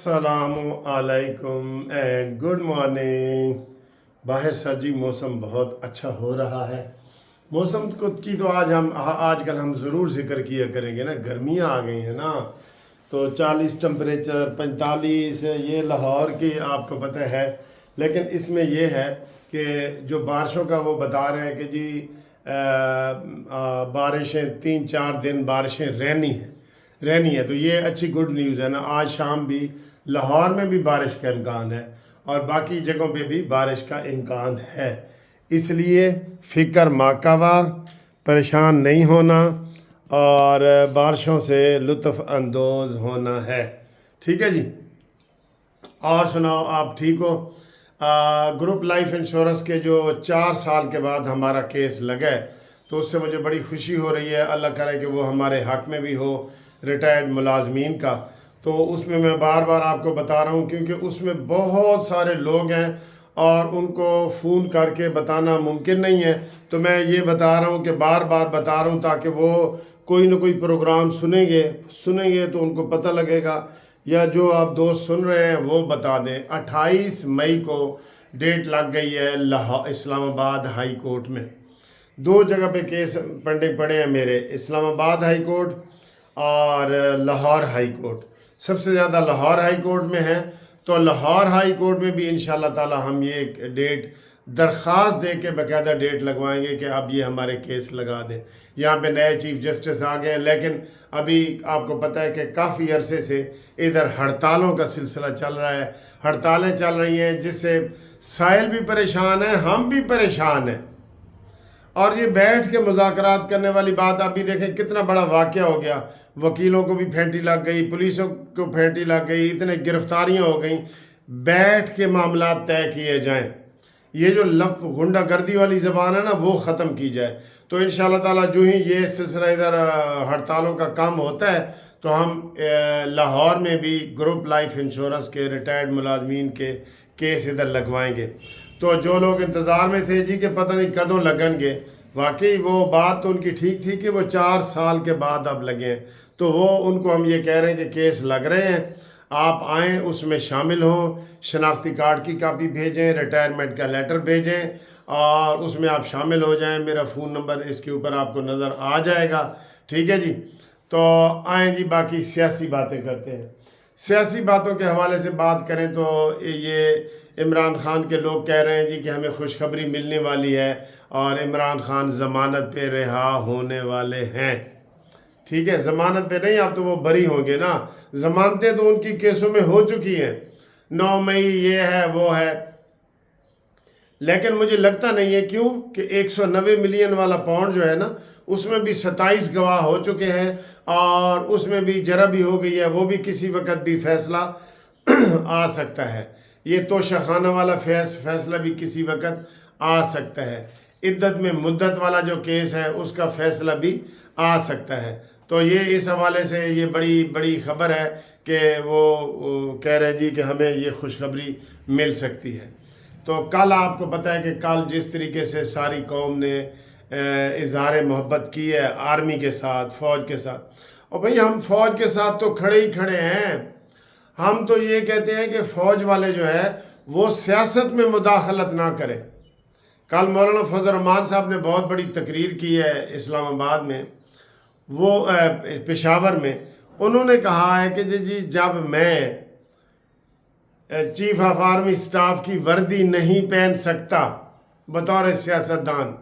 अस्सलामुअलैकुम and good morning. बाहर सर्दी मौसम बहुत अच्छा हो रहा है। मौसम को की तो आजकल हम ज़रूर ज़िक्र किया करेंगे ना। गर्मियाँ आ गई हैं ना, तो 40 टेम्परेचर 45 ये लाहौर की आपको पता है। लेकिन इसमें ये है कि जो बारिशों का वो बता रहे हैं कि जी बारिशें 3-4 दिन बारिशें रहनी है, तो ये अच्छी गुड न्यूज़ है ना। आज शाम भी लाहौर में भी बारिश का इम्कान है और बाकी जगहों पे भी बारिश का इम्कान है। इसलिए फ़िक्र माकावा, परेशान नहीं होना और बारिशों से लुत्फ़ अंदोज़ होना है। ठीक है जी। और सुनाओ, आप ठीक हो? ग्रुप लाइफ इंश्योरेंस के जो 4 साल के बाद हमारा केस लगा है, तो उससे मुझे बड़ी खुशी हो रही है। अल्लाह करे कि वो हमारे हक़ में भी हो, रिटायर्ड मुलाजमीन का। तो उसमें मैं बार बार आपको बता रहा हूँ क्योंकि उसमें बहुत सारे लोग हैं और उनको फ़ोन करके बताना मुमकिन नहीं है। तो मैं ये बता रहा हूँ कि बार बार बता रहा हूँ ताकि वो कोई ना कोई प्रोग्राम सुनेंगे तो उनको पता लगेगा, या जो आप दोस्त सुन रहे हैं वो बता दें। 28 मई को डेट लग गई है लाहौर इस्लामाबाद हाई कोर्ट में। 2 जगह पे केस पेंडिंग पड़े हैं मेरे, इस्लामाबाद हाई कोर्ट और लाहौर हाई कोर्ट। सबसे ज़्यादा लाहौर हाई कोर्ट में है, तो लाहौर हाई कोर्ट में भी इंशाल्लाह ताला हम ये डेट दरख्वास्त दे के बाकायदा डेट लगवाएंगे कि अब ये हमारे केस लगा दें। यहाँ पे नए चीफ जस्टिस आ गए हैं, लेकिन अभी आपको पता है कि काफ़ी अरसे से इधर हड़तालों का सिलसिला चल रहा है। हड़तालें चल रही हैं जिससे साहिल भी परेशान है, हम भी परेशान हैं। और ये बैठ के मुज़ाकरात करने वाली बात, अभी देखें कितना बड़ा वाक़या हो गया। वकीलों को भी फेंटी लग गई, पुलिसों को फेंटी लग गई, इतने गिरफ्तारियां हो गई। बैठ के मामला तय किए जाएं। ये जो गुंडागर्दी वाली ज़बान है ना, वो ख़त्म की जाए। तो इंशाल्लाह ताला जो ही ये सिलसिला इधर हड़तालों का काम होता है, तो हम लाहौर में भी ग्रुप लाइफ इंश्योरेंस के रिटायर्ड मुलाजमीन के केस इधर लगवाएंगे। तो जो लोग इंतज़ार में थे जी कि पता नहीं कदों लगेंगे, वाकई वो बात तो उनकी ठीक थी कि वो 4 साल के बाद अब लगे हैं। तो वो उनको हम ये कह रहे हैं कि केस लग रहे हैं, आप आएँ, उसमें शामिल हों, शनाख्ती कार्ड की कापी भेजें, रिटायरमेंट का लेटर भेजें और उसमें आप शामिल हो जाएं। मेरा फ़ोन नंबर इसके ऊपर आपको नज़र आ जाएगा। ठीक है जी। तो आएँ जी, बाकी सियासी बातें करते हैं। सियासी बातों के हवाले से बात करें तो ये इमरान खान के लोग कह रहे हैं जी कि हमें खुशखबरी मिलने वाली है और इमरान खान ज़मानत पे रिहा होने वाले हैं। ठीक है, ज़मानत पे नहीं, अब तो वो बरी होंगे ना। ज़मानतें तो उनकी केसों में हो चुकी हैं, 9 मई ये है वो है। लेकिन मुझे लगता नहीं है, क्यों कि 190 मिलियन वाला पौंड जो है ना, उसमें भी 27 गवाह हो चुके हैं और उसमें भी जरा भी हो गई है, वो भी किसी वक्त भी फैसला आ सकता है। ये तोशाखाना वाला फैसला भी किसी वक्त आ सकता है। इद्दत में मुद्दत वाला जो केस है उसका फैसला भी आ सकता है। तो ये इस हवाले से ये बड़ी बड़ी खबर है कि वो कह रहे हैं जी कि हमें ये खुशखबरी मिल सकती है। तो कल आपको पता है कि कल जिस तरीके से सारी कौम ने इजहार मोहब्बत की है आर्मी के साथ, फ़ौज के साथ, और भाई हम फ़ौज के साथ तो खड़े ही खड़े हैं। हम तो ये कहते हैं कि फ़ौज वाले जो है वो सियासत में मुदाखलत ना करें। कल मौलाना फजल रहमान साहब ने बहुत बड़ी तकरीर की है इस्लामाबाद में, वो पेशावर में। उन्होंने कहा है कि जी जब मैं चीफ ऑफ आर्मी स्टाफ की वर्दी नहीं पहन सकता, बतौर सियासतदान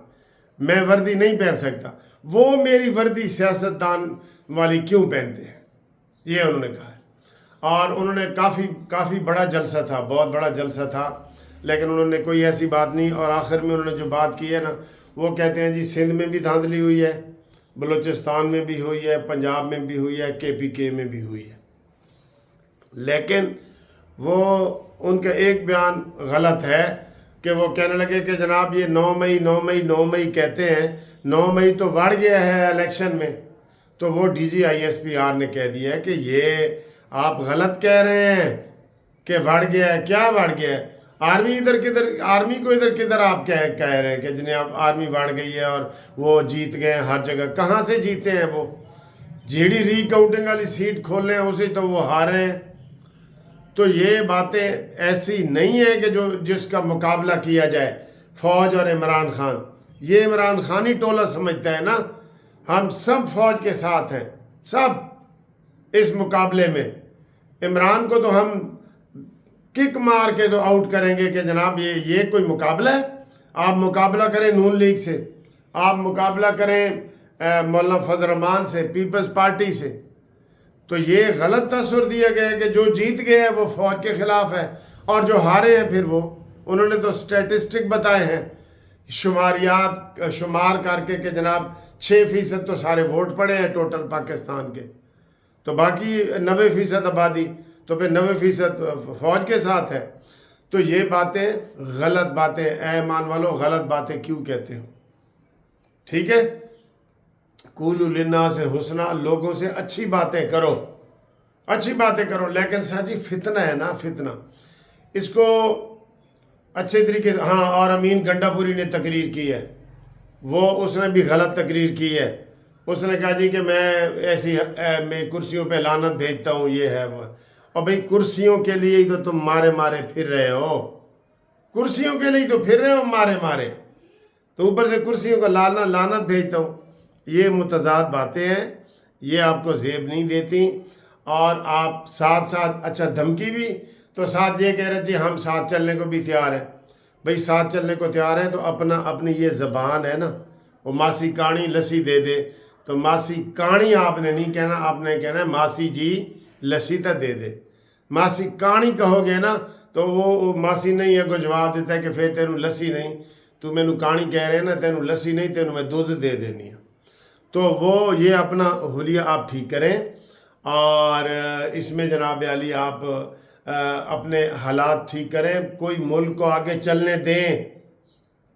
मैं वर्दी नहीं पहन सकता, वो मेरी वर्दी सियासतदान वाली क्यों पहनते हैं, ये उन्होंने कहा है। और उन्होंने काफ़ी बड़ा जलसा था, बहुत बड़ा जलसा था, लेकिन उन्होंने कोई ऐसी बात नहीं। और आखिर में उन्होंने जो बात की है ना, वो कहते हैं जी सिंध में भी धांधली हुई है, बलूचिस्तान में भी हुई है, पंजाब में भी हुई है, KPK में भी हुई है। लेकिन वो उनका एक बयान गलत है कि वो कहने लगे कि जनाब ये 9 मई कहते हैं, 9 मई तो बढ़ गया है इलेक्शन में। तो वो DG/ISPR ने कह दिया है कि ये आप गलत कह रहे हैं कि बढ़ गया है। क्या बढ़ गया है? आर्मी को इधर किधर आप कह रहे हैं कि जिन्हें आप आर्मी बढ़ गई है और वो जीत गए हैं हर जगह। कहाँ से जीते हैं वो? जेडी रिकाउंटिंग वाली सीट खोल रहे हैं, उसे तो वो हारे हैं। تو یہ باتیں ایسی نہیں ہیں کہ جس کا مقابلہ کیا جائے فوج اور عمران خان. یہ عمران خان ہی ٹولہ سمجھتا ہے نا. ہم سب فوج کے ساتھ ہیں، سب اس مقابلے میں. عمران کو تو ہم کک مار کے تو آؤٹ کریں گے کہ جناب یہ کوئی مقابلہ ہے. آپ مقابلہ کریں نون لیگ سے، آپ مقابلہ کریں مولانا فضل الرحمان سے، پیپلز پارٹی سے. تو یہ غلط تصور دیا گیا ہے کہ جو جیت گئے ہیں وہ فوج کے خلاف ہے، اور جو ہارے ہیں پھر وہ انہوں نے تو سٹیٹسٹک بتائے ہیں، شمار کر کے کہ جناب 6% تو سارے ووٹ پڑے ہیں ٹوٹل پاکستان کے، تو باقی 90% آبادی، تو پھر 90% فوج کے ساتھ ہے. تو یہ باتیں غلط باتیں، اے ایمان والو غلط باتیں کیوں کہتے ہو؟ ٹھیک ہے، قولوا للناس حسنا، لوگوں سے اچھی باتیں کرو، اچھی باتیں کرو. لیکن سر جی فتنہ ہے نا، فتنہ اس کو اچھے طریقے سے. ہاں، اور امین گنڈا پوری نے تقریر کی ہے، اس نے بھی غلط تقریر کی ہے. اس نے کہا جی کہ میں کرسیوں پہ لعنت بھیجتا ہوں، یہ ہے وہ. اور بھئی کرسیوں کے لیے ہی تو تم مارے پھر رہے ہو، کرسیوں کے لیے تو پھر رہے ہو مارے، تو اوپر سے کرسیوں کا لعنت بھیجتا ہوں. یہ متضاد باتیں ہیں، یہ آپ کو زیب نہیں دیتی. اور آپ ساتھ اچھا دھمکی بھی، تو ساتھ یہ کہہ رہے جی ہم ساتھ چلنے کو بھی تیار ہیں. بھئی ساتھ چلنے کو تیار ہیں تو اپنی یہ زبان ہے نا، وہ ماسی کاڑی لسی دے دے، تو ماسی کاڑی آپ نے نہیں کہنا، آپ نے کہنا ہے ماسی جی لسی تا دے دے. ماسی کاڑی کہو گے نا تو وہ ماسی نہیں ہے کو جواب دیتا ہے کہ پھر تینوں لسی نہیں، تو مینوں کاڑی کہہ رہے ہیں نا، تینوں لسی نہیں، تینوں میں دودھ دے دینی ہے. تو وہ یہ اپنا حلیہ آپ ٹھیک کریں. اور اس میں جناب علی آپ اپنے حالات ٹھیک کریں، کوئی ملک کو آگے چلنے دیں،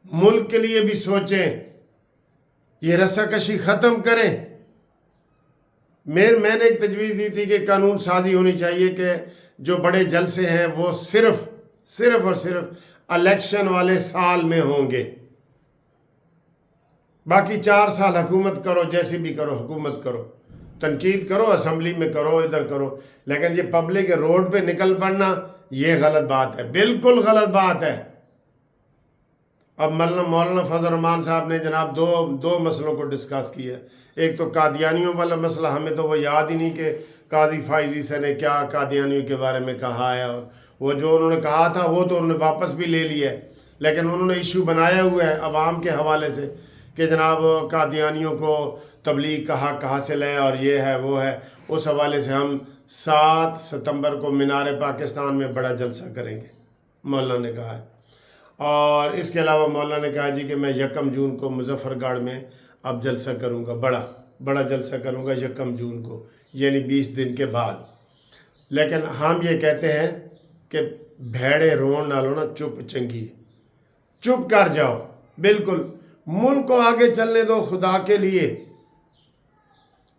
ملک کے لیے بھی سوچیں، یہ رسہ کشی ختم کریں. میں نے ایک تجویز دی تھی کہ قانون سازی ہونی چاہیے کہ جو بڑے جلسے ہیں وہ صرف اور صرف الیکشن والے سال میں ہوں گے. باقی 4 سال حکومت کرو، جیسی بھی کرو حکومت کرو، تنقید کرو، اسمبلی میں کرو، ادھر کرو، لیکن یہ پبلک روڈ پہ نکل پڑنا یہ غلط بات ہے، بالکل غلط بات ہے. اب مولانا فضل الرحمان صاحب نے جناب دو مسئلوں کو ڈسکس کیا. ایک تو قادیانیوں والا مسئلہ، ہمیں تو وہ یاد ہی نہیں کہ قاضی فائزی سے نے کیا قادیانیوں کے بارے میں کہا ہے، اور وہ جو انہوں نے کہا تھا وہ تو انہوں نے واپس بھی لے لیا ہے، لیکن انہوں نے ایشو بنایا ہوا ہے عوام کے حوالے سے کہ جناب قادیانیوں کو تبلیغ کہاں سے لیں، اور یہ ہے وہ ہے. اس حوالے سے ہم 7 ستمبر کو مینار پاکستان میں بڑا جلسہ کریں گے، مولانا نے کہا ہے. اور اس کے علاوہ مولانا نے کہا جی کہ میں 1 جون کو مظفر گڑھ میں اب جلسہ کروں گا، بڑا جلسہ کروں گا 1 جون کو، یعنی 20 دن کے بعد. لیکن ہم یہ کہتے ہیں کہ بھیڑے رون نالو نا چپ چنگی، چپ کر جاؤ. بالکل ملک کو آگے چلنے دو، خدا کے لیے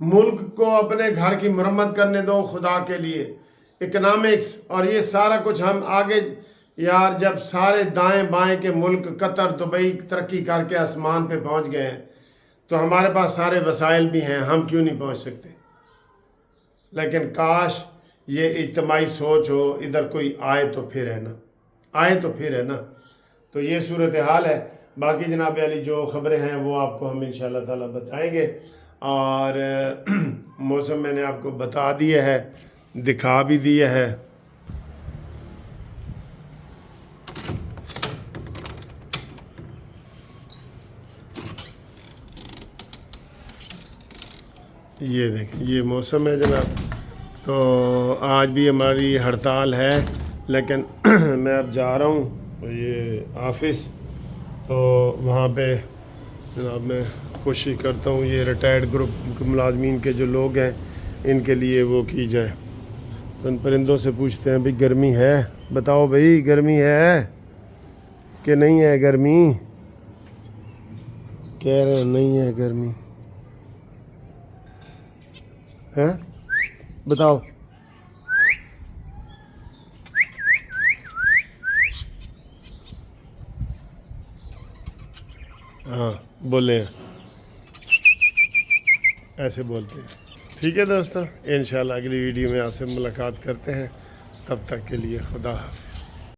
ملک کو اپنے گھر کی مرمت کرنے دو، خدا کے لیے. اکنامکس اور یہ سارا کچھ ہم آگے، یار جب سارے دائیں بائیں کے ملک قطر دبئی ترقی کر کے آسمان پہ پہنچ گئے ہیں تو ہمارے پاس سارے وسائل بھی ہیں، ہم کیوں نہیں پہنچ سکتے؟ لیکن کاش یہ اجتماعی سوچ ہو، ادھر کوئی آئے تو پھر ہے نا. تو یہ صورتحال ہے. باقی جناب علی جو خبریں ہیں وہ آپ کو ہم انشاءاللہ تعالی بتائیں گے. اور موسم میں نے آپ کو بتا دیا ہے، دکھا بھی دیا ہے. یہ دیکھیں یہ موسم ہے جناب. تو آج بھی ہماری ہڑتال ہے، لیکن میں اب جا رہا ہوں یہ آفس، تو وہاں پہ جناب میں کوشش کرتا ہوں یہ ریٹائرڈ گروپ ملازمین کے جو لوگ ہیں ان کے لیے وہ کی جائے. تو ان پرندوں سے پوچھتے ہیں بھئی گرمی ہے؟ بتاؤ بھئی گرمی ہے کہ نہیں ہے؟ گرمی کہہ رہے ہیں نہیں ہے گرمی ہے، بتاؤ. ہاں بولے ایسے بولتے ہیں. ٹھیک ہے دوستو، انشاءاللہ اگلی ویڈیو میں آپ سے ملاقات کرتے ہیں. تب تک کے لیے خدا حافظ.